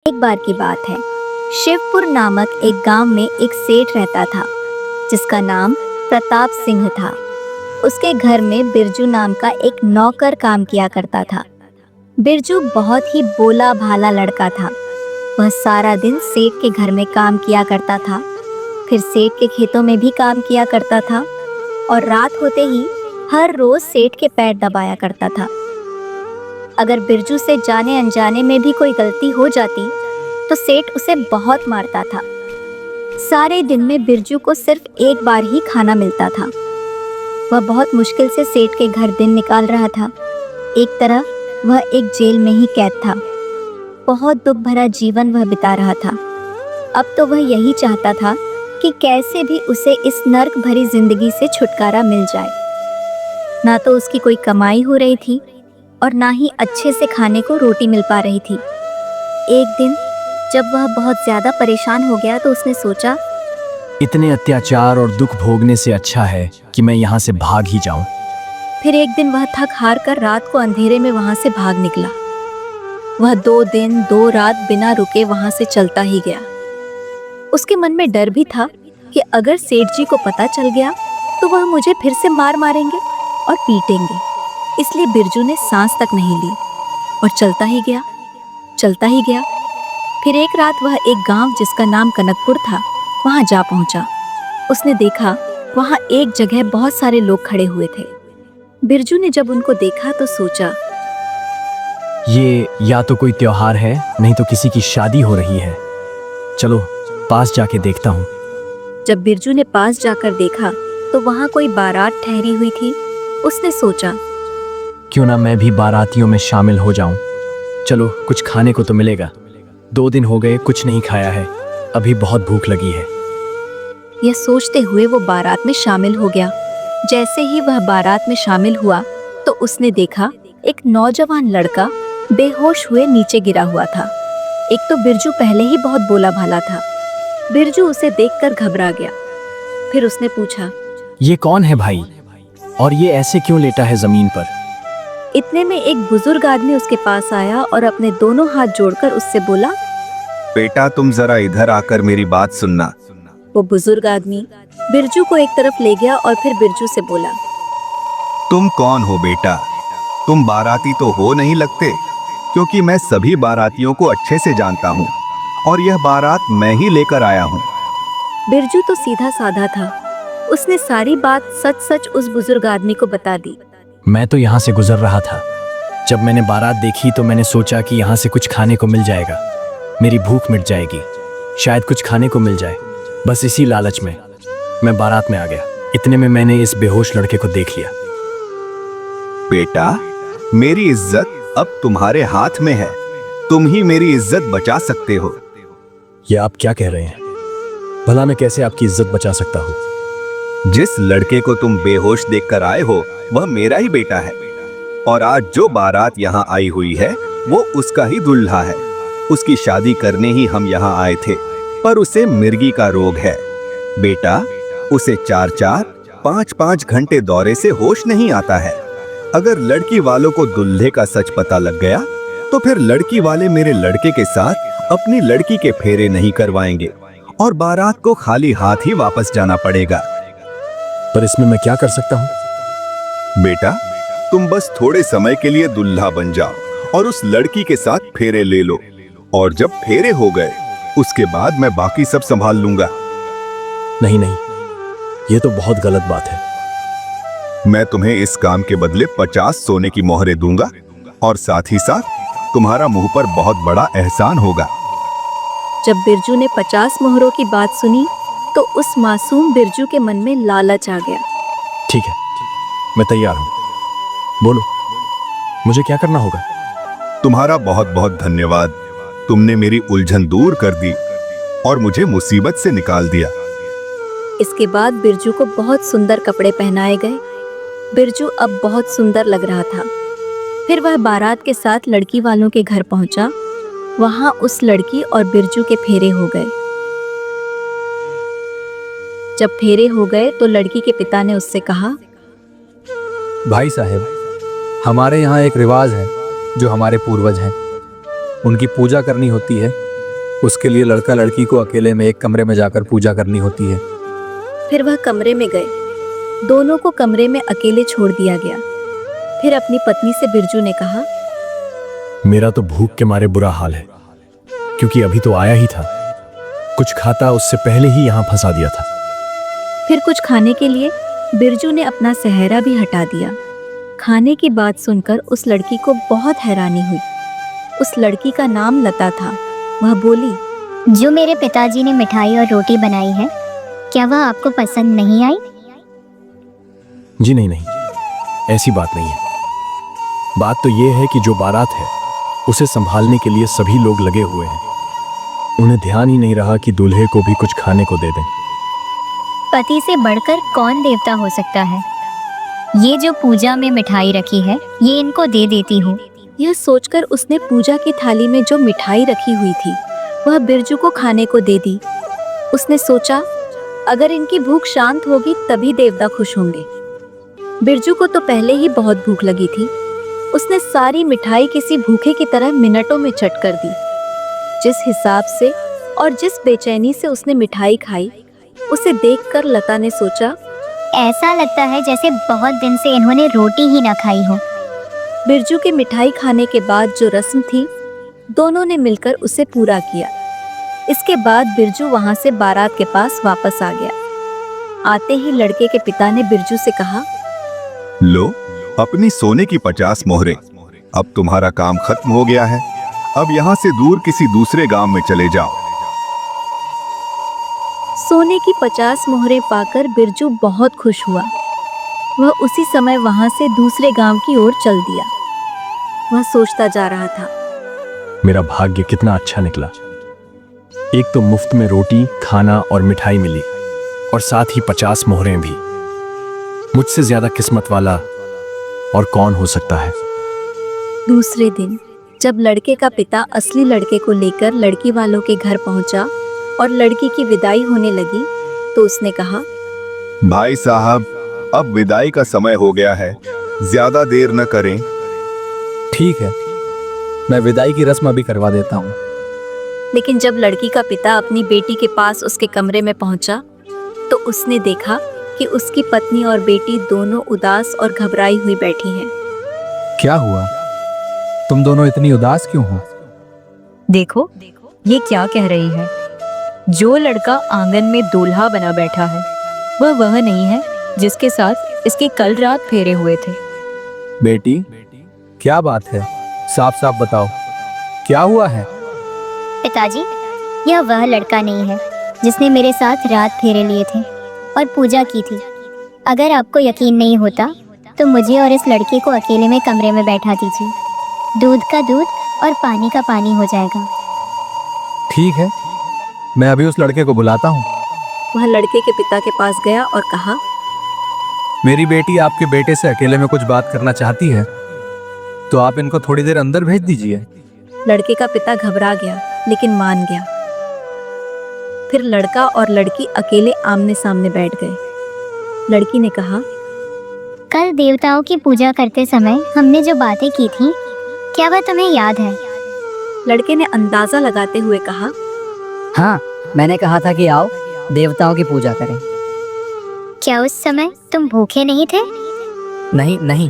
एक बार की बात है। शिवपुर नामक एक गांव में एक सेठ रहता था जिसका नाम प्रताप सिंह था। उसके घर में बिरजू नाम का एक नौकर काम किया करता था। बिरजू बहुत ही भोला भाला लड़का था। वह सारा दिन सेठ के घर में काम किया करता था, फिर सेठ के खेतों में भी काम किया करता था और रात होते ही हर रोज सेठ के पैर दबाया करता था। अगर बिरजू से जाने अनजाने में भी कोई गलती हो जाती तो सेठ उसे बहुत मारता था। सारे दिन में बिरजू को सिर्फ एक बार ही खाना मिलता था। वह बहुत मुश्किल से सेठ के घर दिन निकाल रहा था। एक तरह वह एक जेल में ही कैद था। बहुत दुख भरा जीवन वह बिता रहा था। अब तो वह यही चाहता था कि कैसे भी उसे इस नर्क भरी जिंदगी से छुटकारा मिल जाए। ना तो उसकी कोई कमाई हो रही थी और ना ही अच्छे से खाने को रोटी मिल पा रही थी। एक दिन जब वह बहुत ज्यादा परेशान हो गया तो उसने सोचा, इतने अत्याचार और दुख भोगने से अच्छा है कि मैं यहाँ से भाग ही जाऊं। फिर एक दिन वह थक हार कर रात को अंधेरे में वहां से भाग निकला। वह 2 दिन 2 रात बिना रुके वहां से चलता ही गया। उसके मन में डर भी था कि अगर सेठ जी को पता चल गया तो वह मुझे फिर से मार मारेंगे और पीटेंगे। इसलिए बिरजू ने सांस तक नहीं ली और चलता ही गया, चलता ही गया। फिर एक रात वह एक गांव जिसका नाम कनकपुर था वहां जा पहुंचा। उसने देखा वहां एक जगह बहुत सारे लोग खड़े हुए थे। बिरजू ने जब उनको देखा तो सोचा, ये या तो कोई त्योहार है, नहीं तो किसी की शादी हो रही है। चलो पास जाके देखता हूँ। जब बिरजू ने पास जाकर देखा तो वहां कोई बारात ठहरी हुई थी। उसने सोचा, क्यों ना मैं भी बारातियों में शामिल हो जाऊं। चलो कुछ खाने को तो मिलेगा। 2 दिन हो गए कुछ नहीं खाया है, अभी बहुत भूख लगी है। यह सोचते हुए वो बारात में शामिल हो गया। जैसे ही वह बारात में शामिल हुआ तो उसने देखा एक नौजवान लड़का बेहोश हुए नीचे गिरा हुआ था। एक तो बिरजू पहले ही बहुत भोला भाला था। बिरजू उसे देखकर घबरा गया। फिर उसने पूछा, ये कौन है भाई, और ये ऐसे क्यों लेटा है जमीन पर? इतने में एक बुजुर्ग आदमी उसके पास आया और अपने दोनों हाथ जोड़कर उससे बोला, बेटा तुम जरा इधर आकर मेरी बात सुनना। वो बुजुर्ग आदमी बिरजू को एक तरफ ले गया और फिर बिरजू से बोला, तुम कौन हो बेटा? तुम बाराती तो हो नहीं लगते, क्योंकि मैं सभी बारातियों को अच्छे से जानता हूँ और यह बारात मैं ही लेकर आया हूँ। बिरजू तो सीधा साधा था। उसने सारी बात सच सच उस बुजुर्ग आदमी को बता दी। मैं तो यहाँ से गुजर रहा था। जब मैंने बारात देखी तो मैंने सोचा कि यहाँ से कुछ खाने को मिल जाएगा, मेरी भूख मिट जाएगी, शायद कुछ खाने को मिल जाए। बस इसी लालच में मैं बारात में आ गया। इतने में मैंने इस बेहोश लड़के को देख लिया। बेटा मेरी इज्जत अब तुम्हारे हाथ में है, तुम ही मेरी इज्जत बचा सकते हो। ये आप क्या कह रहे हैं? भला मैं कैसे आपकी इज्जत बचा सकता हूँ? जिस लड़के को तुम बेहोश देखकर आए हो वह मेरा ही बेटा है, और आज जो बारात यहाँ आई हुई है वो उसका ही दूल्हा है। उसकी शादी करने ही हम यहाँ आए थे, पर उसे मिर्गी का रोग है। बेटा उसे 4-4, 5-5 घंटे दौरे से होश नहीं आता है। अगर लड़की वालों को दूल्हे का सच पता लग गया तो फिर लड़की वाले मेरे लड़के के साथ अपनी लड़की के फेरे नहीं करवाएंगे और बारात को खाली हाथ ही वापस जाना पड़ेगा। पर इसमें मैं क्या कर सकता हूँ? बेटा तुम बस थोड़े समय के लिए दूल्हा बन जाओ और उस लड़की के साथ फेरे ले लो, और जब फेरे हो गए उसके बाद मैं बाकी सब संभाल लूंगा। नहीं नहीं, ये तो बहुत गलत बात है। मैं तुम्हें इस काम के बदले 50 सोने की मोहरें दूंगा और साथ ही साथ तुम्हारा मुंह पर बहुत बड़ा एहसान होगा। जब बिरजू ने 50 मोहरों की बात सुनी तो उस मासूम बिरजू के मन में लालच आ गया। ठीक है, मैं तैयार हूँ। बोलो, मुझे क्या करना होगा? तुम्हारा बहुत बहुत धन्यवाद। तुमने मेरी उलझन दूर कर दी और मुझे मुसीबत से निकाल दिया। इसके बाद बिरजू को बहुत सुंदर कपड़े पहनाए गए। बिरजू अब बहुत सुंदर लग रहा था। फिर वह बारात के साथ लड़की वालों के घर पहुंचा। वहां उस लड़की और बिरजू के फेरे हो गए। जब फेरे हो गए तो लड़की के पिता ने उससे कहा, भाई साहब, हमारे यहाँ एक रिवाज है जो हमारे पूर्वज हैं, उनकी पूजा करनी होती है उसके लिए लड़का लड़की को अकेले में एक कमरे में जाकर पूजा करनी होती है। फिर वह कमरे में गए। दोनों को कमरे में अकेले छोड़ दिया गया। फिर अपनी पत्नी से बिरजू ने कहा, मेरा तो भूख के मारे बुरा हाल है, क्योंकि अभी तो आया ही था। कुछ खाता उससे पहले ही यहाँ फंसा दिया था। फिर कुछ खाने के लिए बिरजू ने अपना सेहरा भी हटा दिया। खाने की बात सुनकर उस लड़की को बहुत हैरानी हुई। उस लड़की का नाम लता था। वह बोली, जो मेरे पिताजी ने मिठाई और रोटी बनाई है, क्या वह आपको पसंद नहीं आई? जी नहीं, ऐसी बात नहीं है। बात तो ये है कि जो बारात है उसे संभालने के लिए सभी लोग लगे हुए हैं। उन्हें ध्यान ही नहीं रहा कि दूल्हे को भी कुछ खाने को दे दें। पति से बढ़कर कौन देवता हो सकता है? ये जो पूजा में मिठाई रखी है, ये इनको दे देती हूँ। यह सोचकर उसने पूजा की थाली में जो मिठाई रखी हुई थी वह बिरजू को खाने को दे दी। उसने सोचा, अगर इनकी भूख शांत होगी तभी देवता खुश होंगे। बिरजू को तो पहले ही बहुत भूख लगी थी। उसने सारी मिठाई किसी भूखे की तरह मिनटों में चट कर दी। जिस हिसाब से और जिस बेचैनी से उसने मिठाई खाई, उसे देखकर लता ने सोचा, ऐसा लगता है जैसे बहुत दिन से इन्होंने रोटी ही ना खाई हो। बिरजू के मिठाई खाने के बाद जो रस्म थी, दोनों ने मिलकर उसे पूरा किया। इसके बाद बिरजू वहां से बारात के पास वापस आ गया। आते ही लड़के के पिता ने बिरजू से कहा, लो अपनी सोने की 50 मोहरें। अब तुम्हारा काम खत्म हो गया है। अब यहाँ से दूर किसी दूसरे गांव में चले जाओ। सोने की 50 मोहरें पाकर बिरजू बहुत खुश हुआ। वह उसी समय वहां से दूसरे गांव की ओर चल दिया। वह सोचता जा रहा था, मेरा भाग्य कितना अच्छा निकला। एक तो मुफ्त में रोटी, खाना और मिठाई मिली, और साथ ही 50 मोहरें भी। मुझसे ज्यादा किस्मत वाला और कौन हो सकता है। दूसरे दिन जब लड़के का पिता असली लड़के को लेकर लड़की वालों के घर पहुंचा और लड़की की विदाई होने लगी, तो उसने कहा, भाई साहब, अब विदाई का समय हो गया है, ज्यादा देर न करें। ठीक है, मैं विदाई की रस्म अभी करवा देता हूँ। लेकिन जब लड़की का पिता अपनी बेटी के पास उसके कमरे में पहुंचा, तो उसने देखा कि उसकी पत्नी और बेटी दोनों उदास और घबराई हुई बैठी हैं। क्या हुआ? तुम दोनों इतनी उदास क्यों हो? देखो, ये क्या कह रही है। जो लड़का आंगन में दूल्हा बना बैठा है, वह नहीं है जिसके साथ इसके कल रात फेरे हुए थे। बेटी, क्या बात है? साफ साफ बताओ, क्या हुआ है? पिताजी, यह वह लड़का नहीं है जिसने मेरे साथ रात फेरे लिए थे और पूजा की थी। अगर आपको यकीन नहीं होता तो मुझे और इस लड़के को अकेले में कमरे में बैठा दीजिए। दूध का दूध और पानी का पानी हो जाएगा। ठीक है, मैं अभी उस लड़के को बुलाता हूँ। वह लड़के के पिता के पास गया और कहा, मेरी बेटी आपके बेटे से अकेले में कुछ बात करना चाहती है, तो आप इनको थोड़ी देर अंदर भेज दीजिए। लड़के का पिता घबरा गया लेकिन मान गया। फिर लड़का और लड़की अकेले आमने सामने बैठ गए। लड़की ने कहा, कल देवताओं की पूजा करते समय हमने जो बातें की थी, क्या वह तुम्हें याद है? लड़के ने अंदाजा लगाते हुए कहा, हाँ, मैंने कहा था कि आओ देवताओं की पूजा करें। क्या उस समय तुम भूखे नहीं थे? नहीं,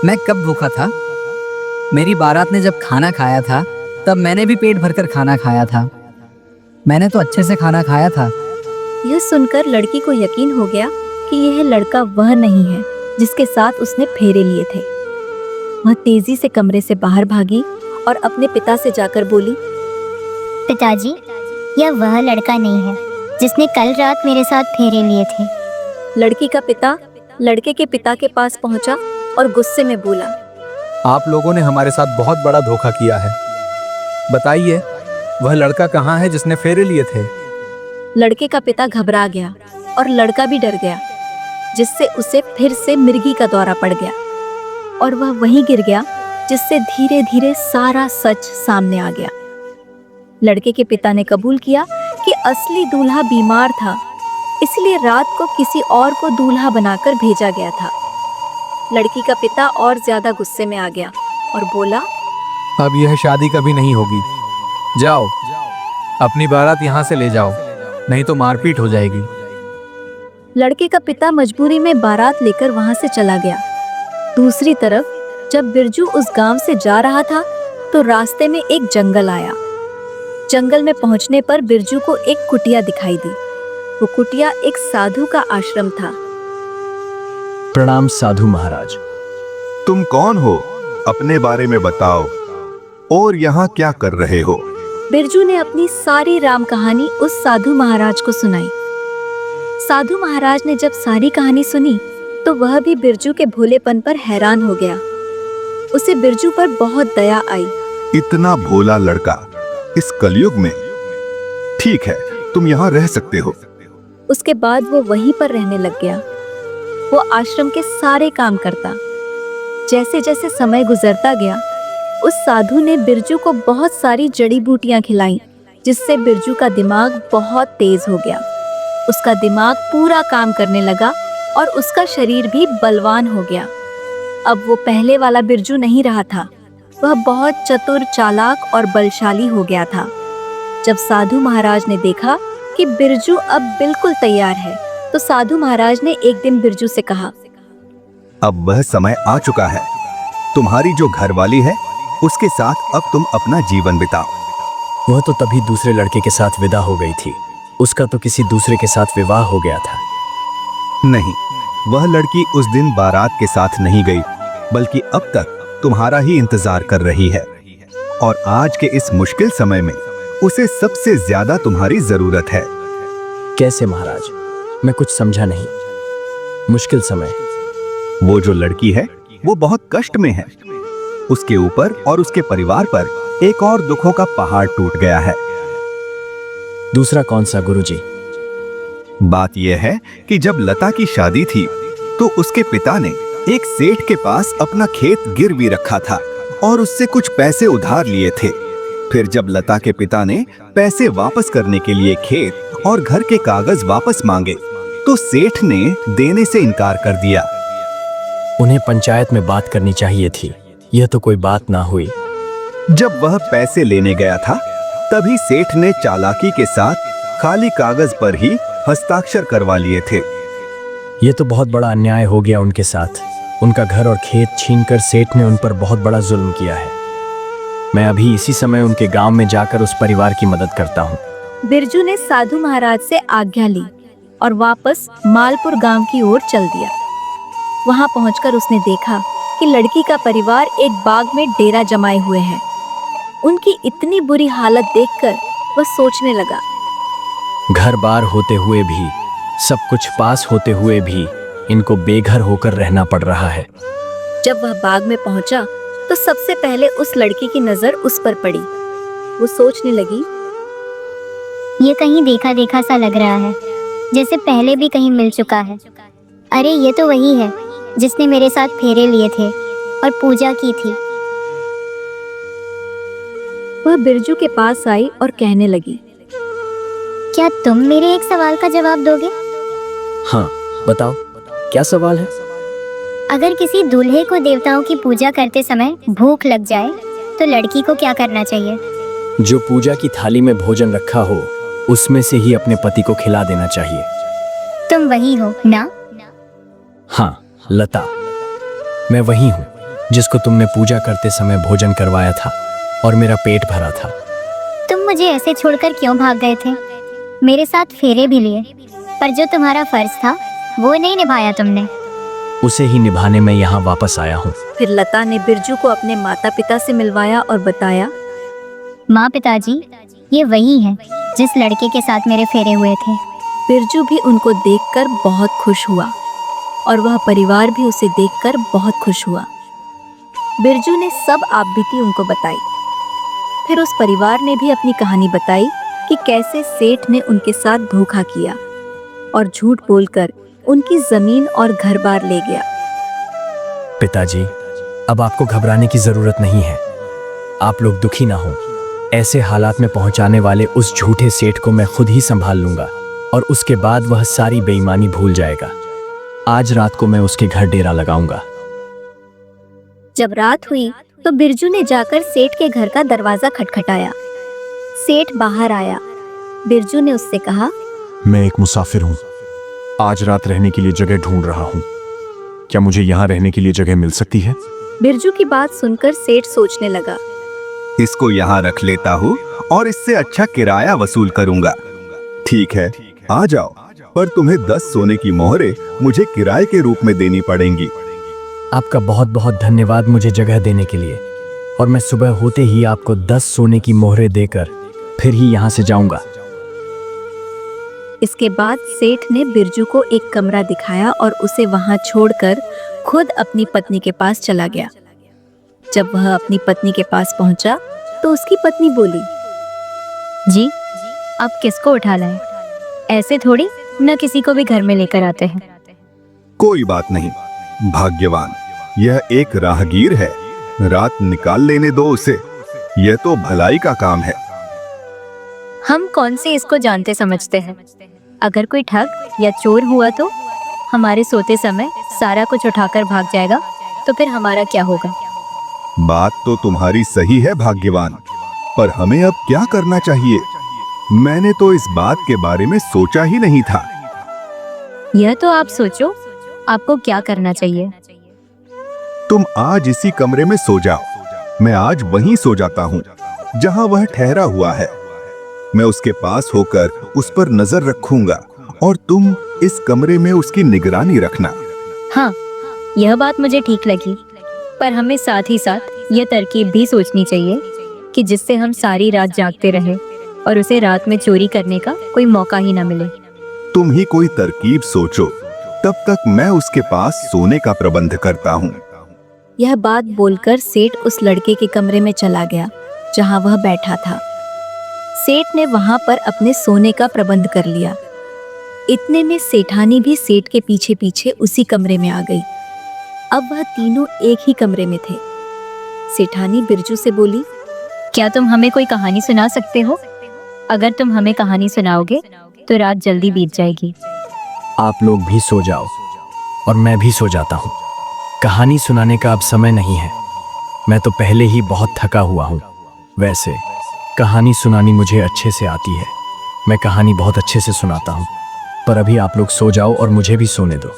मैं कब भूखा था? मेरी बारात ने जब खाना खाया था तब मैंने भी पेट भरकर खाना खाया था। मैंने तो अच्छे से खाना खाया था। यह सुनकर लड़की को यकीन हो गया कि यह लड़का वह नहीं है जिसके साथ उसने फेरे लिए थे। वह तेजी से कमरे से बाहर भागी और अपने पिता से जाकर बोली, पिताजी, यह वह लड़का नहीं है जिसने कल रात मेरे साथ फेरे लिए थे। लड़की का पिता लड़के के पिता के पास पहुंचा और गुस्से में बोला, आप लोगों ने हमारे साथ बहुत बड़ा धोखा किया है। बताइए, वह लड़का कहाँ है जिसने फेरे लिए थे? लड़के का पिता घबरा गया और लड़का भी डर गया, जिससे उसे फिर से मिर्गी का दौरा पड़ गया और वह वहीं गिर गया, जिससे धीरे धीरे सारा सच सामने आ गया। लड़के के पिता ने कबूल किया कि असली दूल्हा बीमार था, इसलिए रात को किसी और को दूल्हा बनाकर भेजा गया था। लड़की का पिता और ज्यादा गुस्से में आ गया और बोला, अब यह शादी कभी नहीं होगी। जाओ, अपनी बारात यहाँ से ले जाओ, नहीं तो मारपीट हो जाएगी। लड़के का पिता मजबूरी में बारात लेकर वहां से चला गया। दूसरी तरफ जब बिरजू उस गांव से जा रहा था तो रास्ते में एक जंगल आया। जंगल में पहुंचने पर बिरजू को एक कुटिया दिखाई दी। वो कुटिया एक साधु का आश्रम था। प्रणाम साधु महाराज। तुम कौन हो? अपने बारे में बताओ, और यहाँ क्या कर रहे हो? बिरजू ने अपनी सारी राम कहानी उस साधु महाराज को सुनाई। साधु महाराज ने जब सारी कहानी सुनी तो वह भी बिरजू के भोलेपन पर हैरान हो गया। उसे बिरजू पर बहुत दया आई। इतना भोला लड़का इस कलयुग में? ठीक है, तुम यहाँ रह सकते हो। उसके बाद वो वहीं पर रहने लग गया। वो आश्रम के सारे काम करता। जैसे जैसे समय गुजरता गया, उस साधु ने बिरजू को बहुत सारी जड़ी बूटियां खिलाई, जिससे बिरजू का दिमाग बहुत तेज हो गया। उसका दिमाग पूरा काम करने लगा और उसका शरीर भी बलवान हो गया। अब वो पहले वाला बिरजू नहीं रहा था। वह बहुत चतुर, चालाक और बलशाली हो गया था। जब साधु महाराज ने देखा कि बिरजू अब बिल्कुल तैयार है, तो साधु महाराज ने एक दिन बिरजू से कहा, अब वह समय आ चुका है। तुम्हारी जो घरवाली है उसके साथ अब तुम अपना जीवन बिताओ। वह तो तभी दूसरे लड़के के साथ विदा हो गई थी। उसका तो किसी दूसरे के साथ विवाह हो गया था। नहीं, वह लड़की उस दिन बारात के साथ नहीं गई, बल्कि अब तक तुम्हारा ही इंतजार कर रही है। और आज के इस मुश्किल समय में उसे सबसे ज्यादा तुम्हारी जरूरत है। कैसे महाराज? मैं कुछ समझा नहीं। मुश्किल समय? वो जो लड़की है वो बहुत कष्ट में है। उसके ऊपर और उसके परिवार पर एक और दुखों का पहाड़ टूट गया है। दूसरा कौन सा गुरुजी? बात यह है कि जब लता की शादी थी तो उसके पिता ने एक सेठ के पास अपना खेत गिरवी रखा था और उससे कुछ पैसे उधार लिए थे। फिर जब लता के पिता ने पैसे वापस करने के लिए खेत और घर के कागज वापस मांगे तो सेठ ने देने से इनकार कर दिया। उन्हें पंचायत में बात करनी चाहिए थी। यह तो कोई बात ना हुई। जब वह पैसे लेने गया था तभी सेठ ने चालाकी के साथ खाली कागज पर ही हस्ताक्षर करवा लिए थे। यह तो बहुत बड़ा अन्याय हो गया उनके साथ। उनका घर और खेत छीनकर सेठ ने उन पर बहुत बड़ा जुल्म किया है। मैं अभी इसी समय उनके गांव में जाकर उस परिवार की मदद करता हूँ। बिरजू ने साधु महाराज से आज्ञा ली और वापस मालपुर गांव की ओर चल दिया। वहां पहुंचकर उसने देखा कि लड़की का परिवार एक बाग में डेरा जमाए हुए है। उनकी इतनी बुरी हालत देखकर वह सोचने लगा, घर बार होते हुए भी, सब कुछ पास होते हुए भी इनको बेघर होकर रहना पड़ रहा है। जब वह बाग में पहुंचा तो सबसे पहले उस लड़की की नजर उस पर पड़ी। वो सोचने लगी, ये कहीं देखा देखा सा लग रहा है, जैसे पहले भी कहीं मिल चुका है। अरे ये तो वही है जिसने मेरे साथ फेरे लिए थे और पूजा की थी। वह बिरजू के पास आई और कहने लगी, क्या तुम मेरे एक सवाल का जवाब दोगे? हाँ, बताओ, क्या सवाल है? अगर किसी दूल्हे को देवताओं की पूजा करते समय भूख लग जाए तो लड़की को क्या करना चाहिए? जो पूजा की थाली में भोजन रखा हो उसमें से ही अपने पति को खिला देना चाहिए। तुम वही हो ना? हाँ, लता, मैं वही हूँ जिसको तुमने पूजा करते समय भोजन करवाया था और मेरा पेट भरा था। तुम मुझे ऐसे छोड़कर क्यों भाग गए थे? मेरे साथ फेरे भी लिए, पर जो तुम्हारा फर्ज था वो नहीं निभाया तुमने। उसे ही निभाने में यहाँ वापस आया हूँ। फिर लता ने बिरजू को अपने माता पिता से मिलवाया और बताया, माँ पिताजी, ये वही है जिस लड़के के साथ मेरे फेरे हुए थे। बिरजू भी उनको देखकर बहुत खुश हुआ और वह परिवार भी उसे देखकर बहुत खुश हुआ। बिरजू ने सब आपबीती उनको बताई। फिर उस परिवार ने भी अपनी कहानी बताई कि कैसे सेठ ने उनके साथ धोखा किया और झूठ बोलकर उनकी जमीन और घर-बार ले गया। पिताजी, अब आपको घबराने की जरूरत नहीं है। आप लोग दुखी ना हो। ऐसे हालात में पहुंचाने वाले उस झूठे सेठ को मैं खुद ही संभाल लूंगा और उसके बाद वह सारी बेईमानी भूल जाएगा। आज रात को मैं उसके घर डेरा लगाऊंगा। जब रात हुई तो बिरजू ने जाकर सेठ के घर का दरवाजा खटखटाया। सेठ बाहर आया बिरजू ने उससे कहा, मैं एक मुसाफिर हूँ, आज रात रहने के लिए जगह ढूंढ रहा हूँ। क्या मुझे यहाँ रहने के लिए जगह मिल सकती है? बिरजू की बात सुनकर सेठ सोचने लगा। इसको यहाँ रख लेता हूँ और इससे अच्छा किराया वसूल करूंगा। ठीक है, आ जाओ, पर तुम्हें 10 सोने की मोहरें मुझे किराए के रूप में देनी पड़ेंगी। आपका बहुत बहुत धन्यवाद मुझे जगह देने के लिए, और मैं सुबह होते ही आपको 10 सोने की मोहरें देकर फिर ही यहाँ से जाऊंगा। इसके बाद सेठ ने बिरजू को एक कमरा दिखाया और उसे वहां छोड़कर खुद अपनी पत्नी के पास चला गया। जब वह अपनी पत्नी के पास पहुंचा तो उसकी पत्नी बोली, जी, आप किसको उठा लाए? ऐसे थोड़ी न किसी को भी घर में लेकर आते हैं। कोई बात नहीं, भाग्यवान, यह एक राहगीर है, रात निकाल लेने दो उसे, यह तो भलाई का काम है। हम कौन से इसको जानते समझते हैं? अगर कोई ठग या चोर हुआ तो हमारे सोते समय सारा कुछ उठाकर भाग जाएगा, तो फिर हमारा क्या होगा? बात तो तुम्हारी सही है भाग्यवान, पर हमें अब क्या करना चाहिए? मैंने तो इस बात के बारे में सोचा ही नहीं था। यह तो आप सोचो, आपको क्या करना चाहिए। तुम आज इसी कमरे में सो जाओ, मैं आज वहीं सो जाता हूँ जहाँ वह ठहरा हुआ है। मैं उसके पास होकर उस पर नजर रखूंगा और तुम इस कमरे में उसकी निगरानी रखना। हाँ, यह बात मुझे ठीक लगी, पर हमें साथ ही साथ यह तरकीब भी सोचनी चाहिए कि जिससे हम सारी रात जागते रहे और उसे रात में चोरी करने का कोई मौका ही ना मिले। तुम ही कोई तरकीब सोचो, तब तक मैं उसके पास सोने का प्रबंध करता हूँ। यह बात बोलकर सेठ उस लड़के के कमरे में चला गया जहां वह बैठा था। सेठ ने वहां पर अपने सोने का प्रबंध कर लिया। इतने में सेठानी भी सेठ के पीछे पीछे उसी कमरे में आ गई। अब वह तीनों एक ही कमरे में थे। सेठानी बिरजू से बोली, क्या तुम हमें कोई कहानी सुना सकते हो? अगर तुम हमें कहानी सुनाओगे तो रात जल्दी बीत जाएगी। आप लोग भी सो जाओ और मैं भी सो जाता हूँ। कहानी सुनाने का अब समय नहीं है, मैं तो पहले ही बहुत थका हुआ हूँ। वैसे कहानी सुनानी मुझे अच्छे से आती है, मैं कहानी बहुत अच्छे से सुनाता हूँ, पर अभी आप लोग सो जाओ और मुझे भी सोने दो।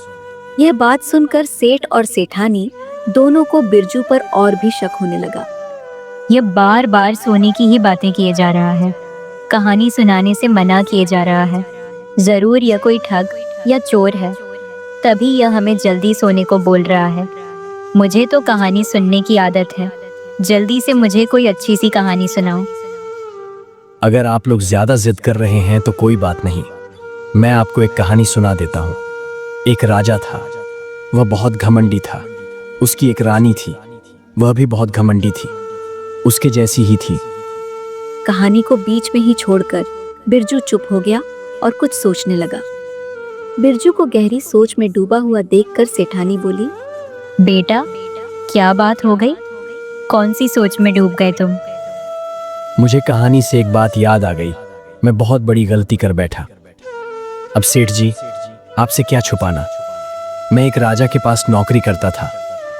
यह बात सुनकर सेठ और सेठानी दोनों को बिरजू पर और भी शक होने लगा। यह बार बार सोने की ही बातें किए जा रहा है, कहानी सुनाने से मना किए जा रहा है। जरूर यह कोई ठग या चोर है, तभी यह हमें जल्दी सोने को बोल रहा है। मुझे तो कहानी सुनने की आदत है, जल्दी से मुझे कोई अच्छी सी कहानी सुनाओ। अगर आप लोग ज्यादा जिद कर रहे हैं तो कोई बात नहीं, मैं आपको एक कहानी सुना देता हूँ। एक राजा था, वह बहुत घमंडी था। उसकी एक रानी थी, वह भी बहुत घमंडी थी, उसके जैसी ही थी। कहानी को बीच में ही छोड़कर बिरजू चुप हो गया और कुछ सोचने लगा। बिरजू को गहरी सोच में डूबा हुआ देखकर सेठानी बोली, बेटा, क्या बात हो गई? कौन सी सोच में डूब गए तुम? मुझे कहानी से एक बात याद आ गई, मैं बहुत बड़ी गलती कर बैठा। अब सेठ जी, आपसे क्या छुपाना, मैं एक राजा के पास नौकरी करता था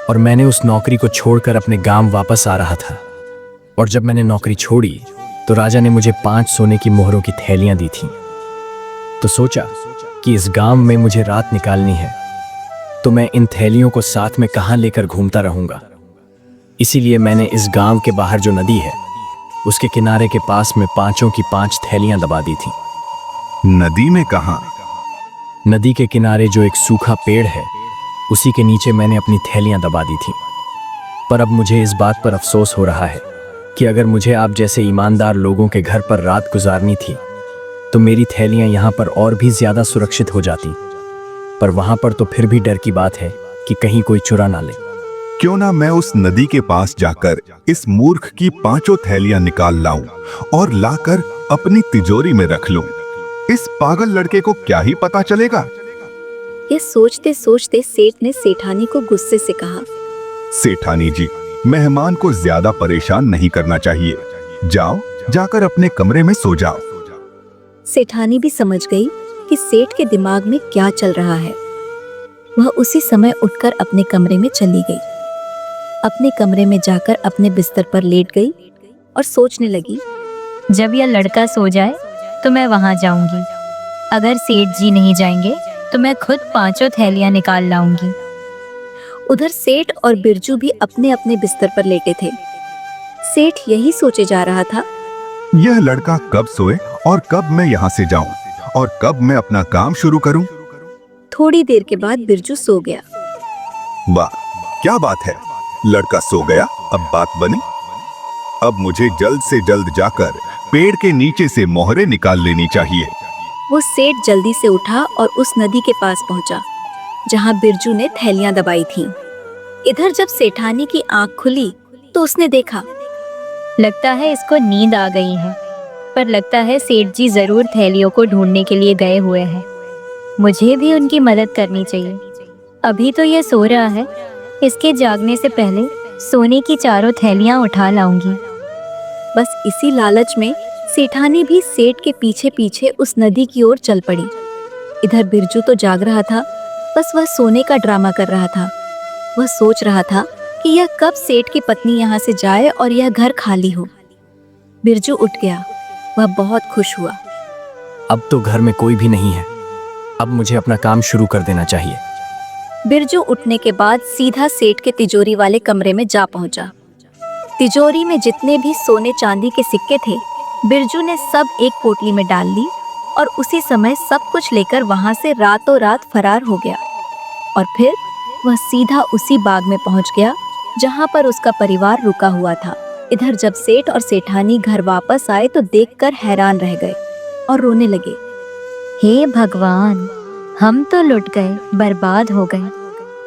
और मैंने उस नौकरी को छोड़कर अपने गांव वापस आ रहा था। और जब मैंने नौकरी छोड़ी तो राजा ने मुझे 5 सोने की मोहरों की थैलियां दी थीं। तो सोचा कि इस गांव में मुझे रात निकालनी है, तो मैं इन थैलियों को साथ में कहाँ लेकर घूमता रहूंगा। इसीलिए मैंने इस गांव के बाहर जो नदी है उसके किनारे के पास में 5 की 5 थैलियां दबा दी थी। नदी में कहाँ? नदी के किनारे जो एक सूखा पेड़ है उसी के नीचे मैंने अपनी थैलियां दबा दी थी। पर अब मुझे इस बात पर अफसोस हो रहा है कि अगर मुझे आप जैसे ईमानदार लोगों के घर पर रात गुजारनी थी तो मेरी थैलियां यहाँ पर और भी ज्यादा सुरक्षित हो जाती। पर वहां पर तो फिर भी डर की बात है कि कहीं कोई चुरा ना ले। क्यों ना मैं उस नदी के पास जाकर इस मूर्ख की 5 थैलियां निकाल लाऊं और लाकर अपनी तिजोरी में रख लूं। इस पागल लड़के को क्या ही पता चलेगा। यह सोचते सोचते सेठ ने सेठानी को गुस्से से कहा, सेठानी जी, मेहमान को ज्यादा परेशान नहीं करना चाहिए, जाओ जाकर अपने कमरे में सो जाओ। सेठानी भी समझ गई कि सेठ के दिमाग में क्या चल रहा है। वह उसी समय उठकर अपने कमरे में चली गई। अपने कमरे में जाकर अपने बिस्तर पर लेट गई और सोचने लगी, जब यह लड़का सो जाए तो मैं वहाँ जाऊंगी। अगर सेठ जी नहीं जाएंगे तो मैं खुद 5 थैलियाँ निकाल लाऊंगी। उधर सेठ और बिरजू भी अपने अपने बिस्तर पर लेटे थे। सेठ यही सोचे जा रहा था, यह लड़का कब सोए और कब मैं यहाँ से जाऊं और कब मैं अपना काम शुरू करूं। थोड़ी देर के बाद बिरजू सो गया। वाह, क्या बात है, लड़का सो गया, अब बात बनी। अब मुझे जल्द से जल्द जाकर पेड़ के नीचे से मोहरे निकाल लेनी चाहिए। वो सेठ जल्दी से उठा और उस नदी के पास पहुंचा जहां बिरजू ने थैलियां दबाई थीं। इधर जब सेठानी की आंख खुली तो उसने देखा, लगता है इसको नींद आ गई है, पर लगता है सेठ जी जरूर थैलियों को ढूंढने के लिए गए हुए हैं। मुझे भी उनकी मदद करनी चाहिए। अभी तो ये सो रहा है, इसके जागने से पहले सोने की 4 थैलियां उठा लाऊंगी। बस इसी लालच में सेठानी भी सेठ के पीछे पीछे उस नदी की ओर चल पड़ी। इधर बिरजू तो जाग रहा था, बस वह सोने का ड्रामा कर रहा था। वह सोच रहा था कि यह कब सेठ की पत्नी यहाँ से जाए और यह घर खाली हो। बिरजू उठ गया, वह बहुत खुश हुआ। अब तो घर में कोई भी नहीं है, अब मुझे अपना काम शुरू कर देना चाहिए। बिरजू उठने के बाद सीधा सेठ के तिजोरी वाले कमरे में जा पहुंचा। तिजोरी में जितने भी सोने चांदी के सिक्के थे, बिरजू ने सब एक पोटली में डाल ली और उसी समय सब कुछ लेकर वहां से रातों रात फरार हो गया। और फिर वह सीधा उसी बाग में पहुंच गया जहां पर उसका परिवार रुका हुआ था। इधर जब सेठ और सेठानी घर वापस आए तो देखकर हैरान रह गए और रोने लगे। हे भगवान, हम तो लुट गए, बर्बाद हो गए।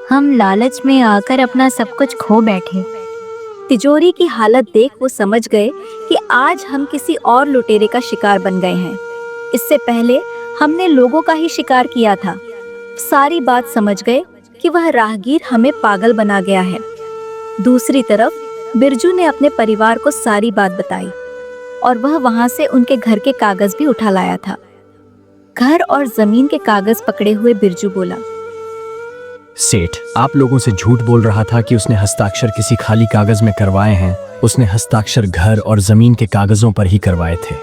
हम लालच में आकर अपना सब कुछ खो बैठे। तिजोरी की हालत देख वो समझ गए कि आज हम किसी और लुटेरे का शिकार बन गए हैं। इससे पहले हमने लोगों का ही शिकार किया था। सारी बात समझ गए कि वह राहगीर हमें पागल बना गया है। दूसरी तरफ बिरजू ने अपने परिवार को सारी बात बताई और वह वहां से उनके घर के कागज भी उठा लाया था। घर और जमीन के कागज पकड़े हुए बिरजू बोला, सेठ आप लोगों से झूठ बोल रहा था कि उसने हस्ताक्षर किसी खाली कागज में करवाए हैं। उसने हस्ताक्षर घर और जमीन के कागजों पर ही करवाए थे।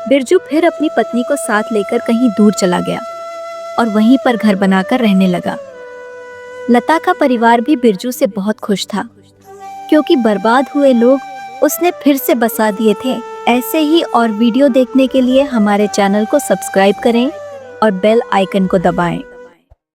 बिरजू फिर अपनी पत्नी को साथ लेकर कहीं दूर चला गया और वहीं पर घर बनाकर रहने लगा। लता का परिवार भी बिरजू से बहुत खुश था क्योंकि बर्बाद हुए लोग उसने फिर से बसा दिए थे। ऐसे ही और वीडियो देखने के लिए हमारे चैनल को सब्सक्राइब करें और बेल आइकन को दबाएं।